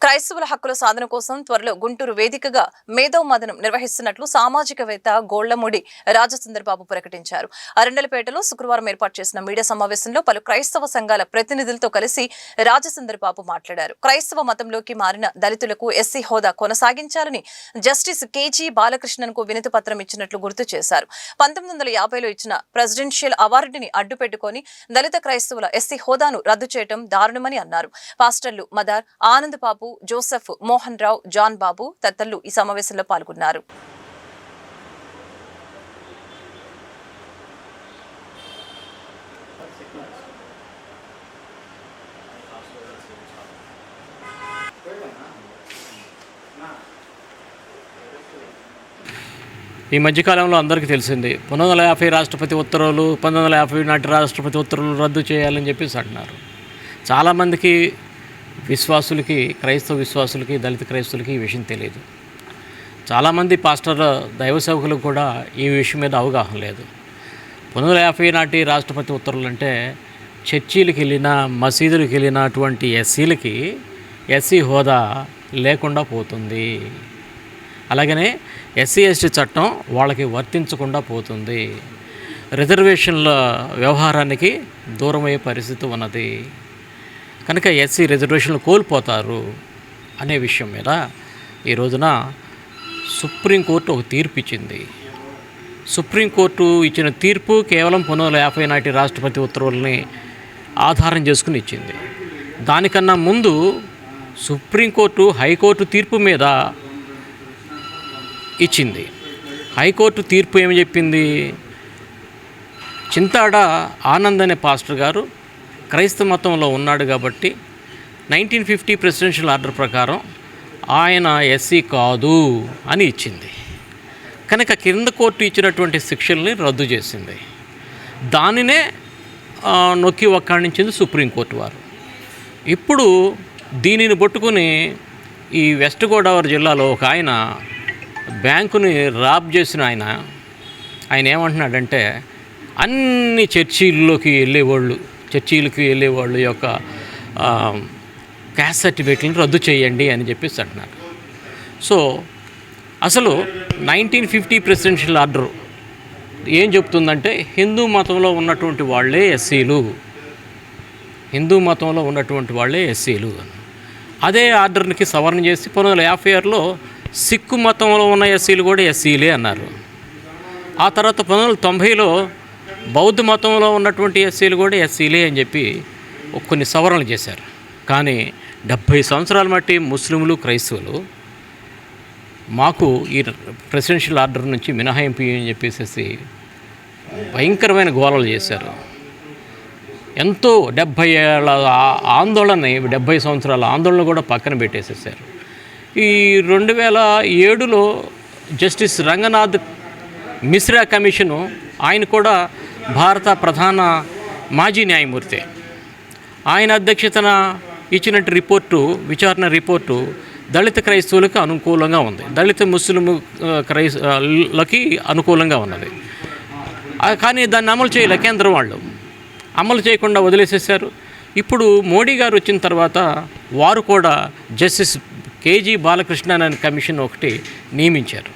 క్రైస్తవుల హక్కుల సాధన కోసం త్వరలో గుంటూరు వేదికగా మేధో మదనం నిర్వహిస్తున్నట్లు సామాజికవేత్త గోళ్లమూడి రాజసుందర్బాబు ప్రకటించారు. అరండలపేటలో శుక్రవారం ఏర్పాటు చేసిన మీడియా సమావేశంలో పలు క్రైస్తవ సంఘాల ప్రతినిధులతో కలిసి రాజసుందర్బాబు మాట్లాడారు. క్రైస్తవ మతంలోకి మారిన దళితులకు ఎస్సీ హోదా కొనసాగించాలని జస్టిస్ కేజీ బాలకృష్ణన్కు వినతి పత్రం ఇచ్చినట్లు గుర్తు చేశారు. 1950లో ఇచ్చిన ప్రెసిడెన్షియల్ అవార్డుని అడ్డుపెట్టుకుని దళిత క్రైస్తవుల ఎస్సీ హోదాను రద్దు చేయడం దారుణమని అన్నారు. పాస్టర్లు మదార్, ఆనంద్ బాబు, జోసెఫ్, మోహన్ రావు, జాన్ బాబు తదితరులు ఈ సమావేశంలో పాల్గొన్నారు. ఈ మధ్యకాలంలో అందరికీ తెలిసింది 1950 రాష్ట్రపతి ఉత్తర్వులు 1950 నాటి రాష్ట్రపతి ఉత్తర్వులు రద్దు చేయాలని చెప్పేసి అంటున్నారు. చాలామందికి విశ్వాసులకి, క్రైస్తవ విశ్వాసులకి, దళిత క్రైస్తవులకి ఈ విషయం తెలియదు. చాలామంది పాస్టర్ దైవ సేవకులకు కూడా ఈ విషయం మీద అవగాహన లేదు. 1950 నాటి రాష్ట్రపతి ఉత్తర్వులు అంటే చర్చీలకు వెళ్ళిన, మసీదులకు వెళ్ళినటువంటి ఎస్సీలకి ఎస్సీ హోదా లేకుండా పోతుంది. అలాగనే ఎస్సీ ఎస్టీ చట్టం వాళ్ళకి వర్తించకుండా పోతుంది. రిజర్వేషన్ల వ్యవహారానికి దూరమయ్యే పరిస్థితి ఉన్నది. కనుక ఎస్సీ రిజర్వేషన్లు కోల్పోతారు అనే విషయం మీద ఈ రోజున సుప్రీంకోర్టు ఒక తీర్పు ఇచ్చింది. సుప్రీంకోర్టు ఇచ్చిన తీర్పు కేవలం 1950 నాటి రాష్ట్రపతి ఉత్తర్వుల్ని ఆధారం చేసుకుని ఇచ్చింది. దానికన్నా ముందు సుప్రీంకోర్టు హైకోర్టు తీర్పు మీద ఇచ్చింది. హైకోర్టు తీర్పు ఏమి చెప్పింది? చింతాడ ఆనంద్ అనే పాస్టర్ గారు క్రైస్తవ మతంలో ఉన్నాడు కాబట్టి 1950 ప్రెసిడెన్షియల్ ఆర్డర్ ప్రకారం ఆయన ఎస్సీ కాదు అని ఇచ్చింది. కనుక కింద కోర్టు ఇచ్చినటువంటి శిక్షల్ని రద్దు చేసింది. దానినే నొక్కి వక్కాణించింది సుప్రీంకోర్టు వారు. ఇప్పుడు దీనిని పట్టుకుని ఈ వెస్ట్ గోదావరి జిల్లాలో ఒక ఆయన బ్యాంకుని రాబ్ చేసిన ఆయన ఏమంటున్నాడంటే అన్ని చర్చీలకి వెళ్ళేవాళ్ళు యొక్క క్యాస్ట్ సర్టిఫికేట్లను రద్దు చేయండి అని చెప్పేసి అంటున్నారు. సో అసలు 1950 ప్రెసిడెన్షియల్ ఆర్డర్ ఏం చెప్తుందంటే హిందూ మతంలో ఉన్నటువంటి వాళ్ళే ఎస్సీలు. అదే ఆర్డర్కి సవరణ చేసి 1956లో సిక్కు మతంలో ఉన్న ఎస్సీలు కూడా ఎస్సీలే అన్నారు. ఆ తర్వాత 1990లో బౌద్ధ మతంలో ఉన్నటువంటి ఎస్సీలు కూడా ఎస్సీలే అని చెప్పి కొన్ని సవరణలు చేశారు. కానీ 70 సంవత్సరాల మట్టి ముస్లింలు, క్రైస్తవులు మాకు ఈ ప్రెసిడెన్షియల్ ఆర్డర్ నుంచి మినహాయింపు అని చెప్పేసి భయంకరమైన గోలలు చేశారు. ఎంతో 70 ఏళ్ళ ఆందోళన, 70 సంవత్సరాల ఆందోళన కూడా పక్కన పెట్టేసేసారు. ఈ 2007లో జస్టిస్ రంగనాథ్ మిశ్రా కమిషను, ఆయన కూడా భారత ప్రధాన మాజీ న్యాయమూర్తి, ఆయన అధ్యక్షతన ఇచ్చినట్టు విచారణ రిపోర్టు దళిత క్రైస్తవులకు అనుకూలంగా ఉంది, దళిత ముస్లిం క్రైస్తవులకి అనుకూలంగా ఉన్నది. కానీ దాన్ని అమలు చేయలే. కేంద్రం వాళ్ళు అమలు చేయకుండా వదిలేసేసారు. ఇప్పుడు మోడీ గారు వచ్చిన తర్వాత వారు కూడా జస్టిస్ కేజీ బాలకృష్ణన్ అనే కమిషన్ ఒకటి నియమించారు.